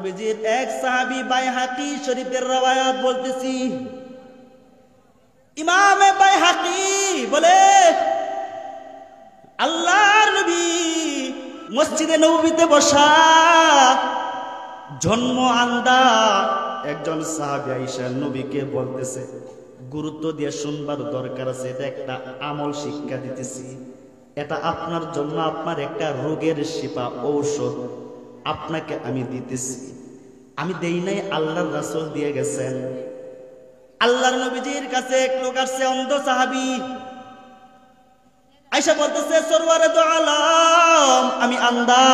নবীজির এক সাহাবী বাইহাকি শরীফের রওয়ায়াত বলতেছি। ইমামে বাইহাকি বলে আল্লাহর নবী মসজিদে নববীতে বসা জন্ম আন্দা একজন সাহাবী আয়েশা নবীকে বলতেছে, গুরুত্ব দিয়ে শুনবার দরকার আছে, এটা একটা আমল শিক্ষা দিতেছি, এটা আপনার জন্য আপনার একটা রোগের শিফা ঔষধ আপনাকে আমি দিতেছি। আমি দেই নাই, আল্লাহর রাসূল দিয়ে গেছেন। আল্লাহর নবীজির কাছে এক লোক আসছে, অন্ধ সাহাবী। আয়েশা বলতেছে, সরওয়ারে দো আলম, আমি আন্ধা,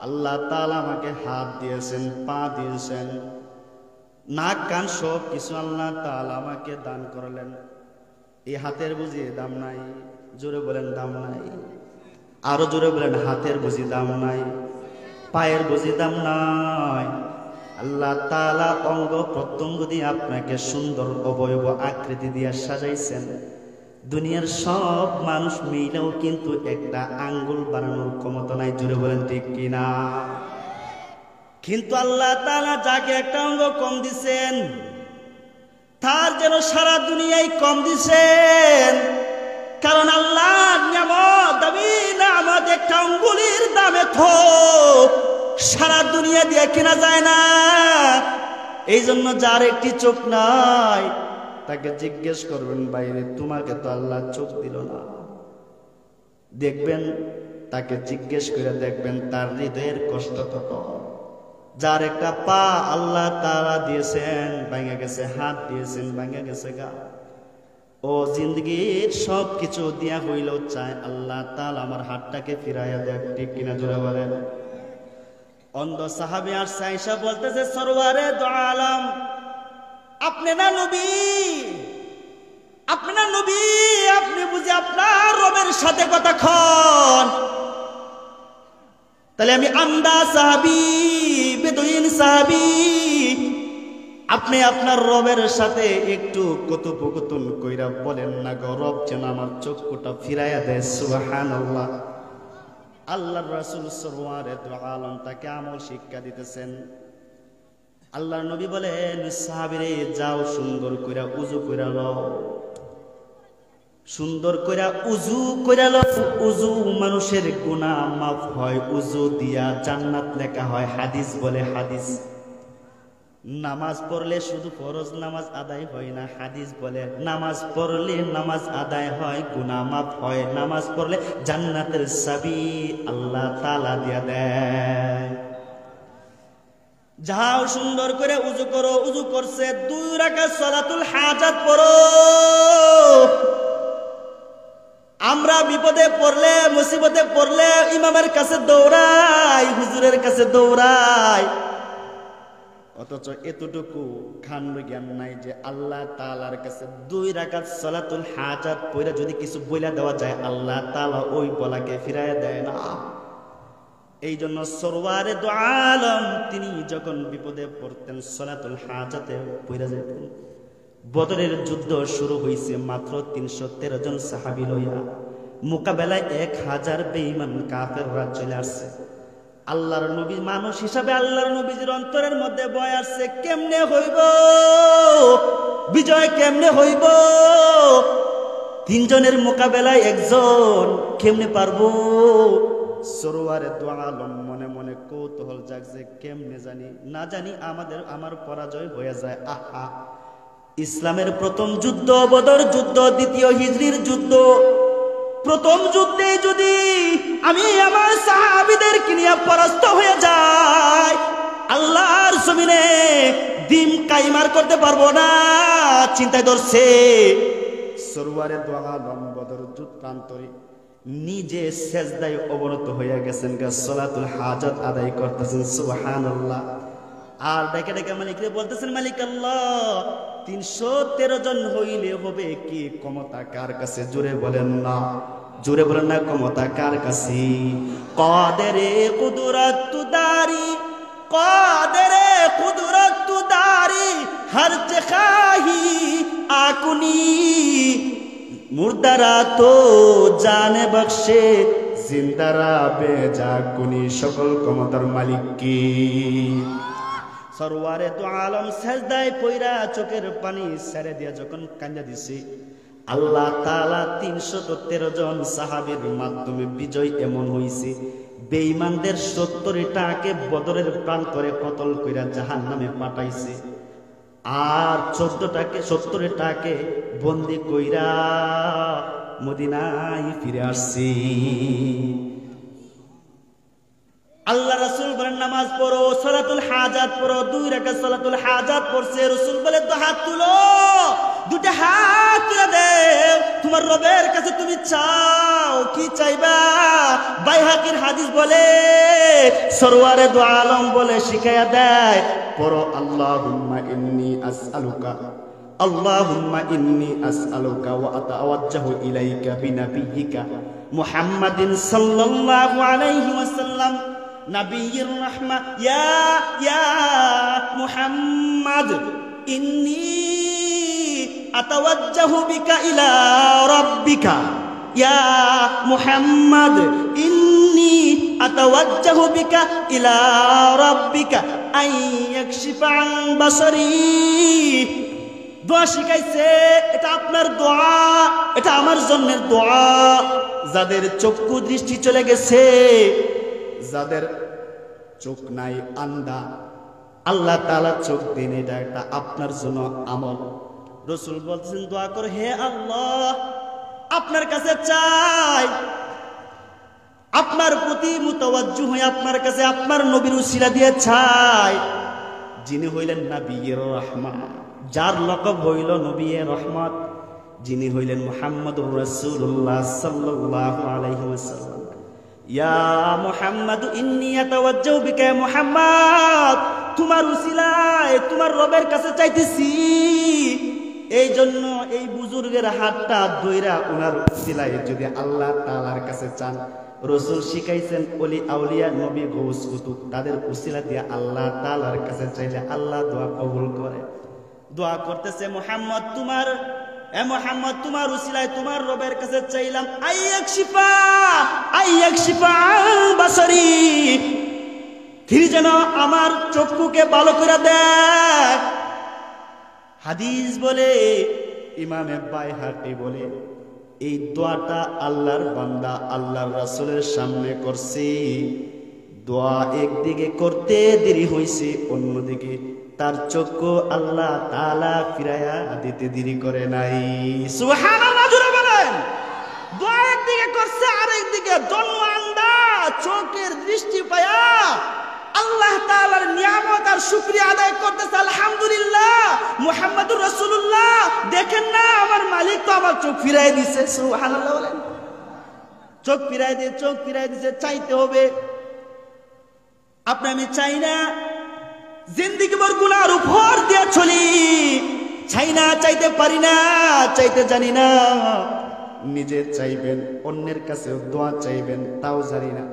আল্লাহ তাআলা আমাকে হাত দিয়েছেন, পা দিয়েছেন, নাক কান সব কিছু আল্লাহ তাআলা আমাকে দান করলেন। এই হাতের বুঝি দাম নাই? জোরে বলেন দাম নাই। আরো জোরে বলেন হাতের বুঝি দাম নাই? পায়ের বুঝি দাম নাই? আল্লাহ তাআলা অঙ্গ প্রত্যঙ্গ দিয়ে আপনাকে সুন্দর অবয়ব আকৃতি দিয়ে সাজাইছেন। দুনিয়ার সব মানুষ মিলেও কিন্তু একটা আঙ্গুল বানানোর ক্ষমতা নাই। জোরে বলেন ঠিক কিনা? কিন্তু আল্লাহ তাআলা যাকে একটা অঙ্গ কম দিছেন, তার যেন সারা দুনিয়ায় কম দিছেন। কারণ আল্লাহর নিয়ামত, দামি নিয়ামত একটা আঙ্গুলের দামে তো সারা দুনিয়া দিয়ে কেনা যায় না। এই জন্য যার একটি চোখ নাই তাকে জিজ্ঞেস করবেন, বাইরে তোমাকে তো আল্লাহ চোখ দিল না। দেখবেন, তাকে জিজ্ঞেস করে দেখবেন তার হৃদয়ের কষ্ট কত। যার একটা পা আল্লাহ তাআলা দিয়েছেন, ভাঙে গেছে, হাত দিয়েছেন, ভাঙে গেছে গা, ও জিন্দগির সব কিছু দিয়া হইলেও চায় আল্লাহ তাআলা আমার হাতটাকে ফিরাইয়া দেয়। ঠিক কিনা জোরে বলেন? অন্ধ সাহাবী আর আয়েশা বলতেছে, সরওয়ারে দো আলম, আপনি না নবী, আপনি না নবী, আপনি বুঝি আপনার রবের সাথে কথা কন? তাহলে আমি আন্দা সাহাবী, বেদুইন সাহাবী, আপনি আপনার রবের সাথে একটু কথোপকথন কইরা বলেন না গো, রব যেন আমার চক্ষুটা ফিরাইয়া দেয়। সুবহানাল্লাহ। আল্লাহর রাসূল সরওয়ারে দো আলম তাকে আমল শিক্ষা দিতেছেন। আল্লাহর নবী বলেন, সাহাবীরে যাও সুন্দর কইরা উযু কইরা লও, সুন্দর কইরা উযু কইরা লও। উযু মানুষের গুনাহ মাফ হয়, উযু দিয়া জান্নাত লেখা হয়। হাদিস বলে, হাদিস নামাজ পড়লে শুধু ফরজ নামাজ আদায় হয় না, হাদিস বলে নামাজ পড়লে নামাজ আদায় হয়, গুনাহ মাফ হয়, নামাজ পড়লে জান্নাতের চাবি আল্লাহ তাআলা দিয়া দেয়। যাও সুন্দর করে উযু করো। উযু করছে, 2 রাকাত সালাতুল হাজাত পড়ো। আমরা বিপদে পড়লে, মুসিবতে পড়লে ইমামের কাছে দৌড়াই, হুজুরের কাছে দৌড়াই, অথচ এতটুকু খান্ড জ্ঞান নাই যে আল্লাহ তাআলার কাছে 2 রাকাত সালাতুল হাজাত পড়ে যদি কিছু বইলা দেওয়া যায়, আল্লাহ তাআলা ওই বলাকে ফিরাইয়া দেয় না। এই জন্য সরওয়ারে দো আলম তিনি যখন বিপদে পড়তেন সালাতুল হাজাতে পড়ে যেতেন। বদরের যুদ্ধ শুরু হয়েছে মাত্র 313 জন সাহাবী লইয়া, মোকাবেলায় 1000 বেঈমান কাফেররা চলে আসছে। আল্লাহর নবী মানুষ হিসাবে আল্লাহর নবীর অন্তরের মধ্যে ভয় আসছে, কেমনে হইব বিজয়, কেমনে হইব? 3 জনের মোকাবেলায় 1 জন কেমনে পারবো? সরওয়ারে দো আলম মনে মনে কৌতূহল জাগছে, কেমনে জানি না জানি আমার পরাজয় হয়ে যায়। আহা, ইসলামের প্রথম যুদ্ধ বদর যুদ্ধ, দ্বিতীয় হিজরির যুদ্ধ, প্রথম যুদ্ধে যদি আমি আমার সাহাবীদেরকে নিয়ে পরাস্ত হয়ে যাই, আল্লাহর জমিনে দিন কায়েম করতে পারবো না, চিন্তায় ধরছে। সরওয়ারে দো আলম বদর যুদ্ধ প্রান্তরে নিজে সেজদায় অবনত হয়ে গেছেন, সালাতুল হাজাত আদায় করতেছেন। সুবহানাল্লাহ। আর ডেকে ডেকে মালিকরে বলতেছেন, মালিক আল্লাহ, 313 জন হইলে হবে কি? ক্ষমতা কার কাছে? জোরে বলেন না, জোরে বলেন না, ক্ষমতা কার কাছে? কাদেরে কুদরত দারি, কাদেরে কুদরত দারি, হর চাহি আকুনি, মুর্দারা তো জানে বখশে, জিন্দারা বেজা কুনি সকল ক্ষমতার মালিক কি? সরওয়ারে তো আলম সেজদায় পইরা চোখের পানি ছেড়ে দিয়া যখন কান্দা দিছে, আল্লাহ তাআলা ৩১৩ জন সাহাবীর মাধ্যমে বিজয় এমন হইছে, বেঈমানদের ৭০টাকে বদরের প্রান্তরে কতল কইরা জাহান্নামে পাঠাইছে, আর ৭০টাকে বন্দী কইরা মদিনায় ফিরে আসছে। আল্লাহ রাসূল বলেন নামাজ পড়ো, সালাতুল হাজাত পড়ো। 2 রাকাত সালাতুল হাজাত পড়ছে, রাসূল বলে তো হাত তুলো, দুটো হাত তুলে দেও, তোমার রবের কাছে তুমি চাও, কি চাইবা? বাইহাকির হাদিস বলে, সরওয়ারে দু আলম বলে শিখায়া দেয়, পড়ো আল্লাহুম্মা ইন্নী আসআলুকা, আল্লাহুম্মা ইন্নী আসআলুকা ওয়া আতাওয়াজ্জাহু ইলাইকা বিনাবিয়্যিকা মুহাম্মাদিন সাল্লাল্লাহু আলাইহি ওয়াসাল্লাম নবিয়্যির রাহমা ইয়া মুহাম্মাদ ইন্নী আতাওয়াজ্জাহু বিকা ইলা রাব্বিকা, ইয়া মুহাম্মাদ ইন্নী আতাওয়াজ্জাহু বিকা ইলা রাব্বিকা আইয়াকশিফা আন বাসারি। দোয়া শিখাইছে, এটা আপনার দোয়া, এটা আমার জন্যের দোয়া। যাদের চক্ষু দৃষ্টি চলে গেছে, যাদের চোখ নাই, আন্ধা, আল্লাহ তাআলা চোখ দিন, এটা একটা আপনার জন্য আমল। রাসূল বলছেন দোয়া করো, হে আল্লাহ আপনার কাছে চাই, আপনার প্রতি মুতাওয়াজ্জু হয়ে আপনার কাছে আপনার নবীর উসিলা দিয়ে চাই, যিনি হইলেন নবিয়্যির রাহমা, যার লকব হইল নবিয়্যির রহমত, যিনি হইলেন মুহাম্মদুর রাসূলুল্লাহ সাল্লাল্লাহু আলাইহি ওয়াসাল্লাম। ইয়া মুহাম্মাদু ইন্নী আতাওয়াজ্জাহু বিকা, মুহাম্মদ তোমার উসিলায় তোমার রবের কাছে চাইতেছি। এই জন্য এই বুজুর্গের হাতটা ধইরা ওনার উসিলায় যদি আল্লাহ তাআলার কাছে চান, রাসূল শিখাইছেন ওলি আউলিয়া নবী গৌস কুতুব তাদের উসিলা দিয়ে আল্লাহ তাআলার কাছে চাইলে আল্লাহ দোয়া কবুল করে। দোয়া করতেছে, মুহাম্মদ তোমার উসিলায় তোমার রবের কাছে চাইলাম, আইয়াকশিফা বাসারি, তিনি যেন আমার চক্ষুকে ভালো করে দেয়। হাদিস বলে, ইমামে বাইহাকি বলে, এই দোয়াটা আল্লাহর বান্দা আল্লাহর রাসূলের সামনে করছে। দোয়া একদিকে করতে দেরি হয়েছে, অন্যদিকে তার চক্ষু আল্লাহ তাআলা ফিরায়া দিতে দেরি করে নাই। সুবহানাল্লাহ, জোরে বলেন। দোয়া একদিকে করছে, আরেকদিকে জন্ম আন্দা চোখের দৃষ্টি পায়া আল্লাহ তাআলার নিয়ামত আর শুকরিয়া আদায় করতেছে। আলহামদুলিল্লাহ, মুহাম্মদুর রাসূলুল্লাহ, দেখেন না আমার মালিক তো আমার চোখ ফিরাই দিছে। সুবহানাল্লাহ বলেন। চোখ ফিরাই দিছে। চাইতে হবে। আপনি আমি চাই না জিন্দেগি ভর গুনার উপর দিয়ে চলি, চাই না, চাইতে পারি না, চাইতে জানি না। নিজে চাইবেন, অন্যের কাছে দোয়া চাইবেন, তাও জানি না।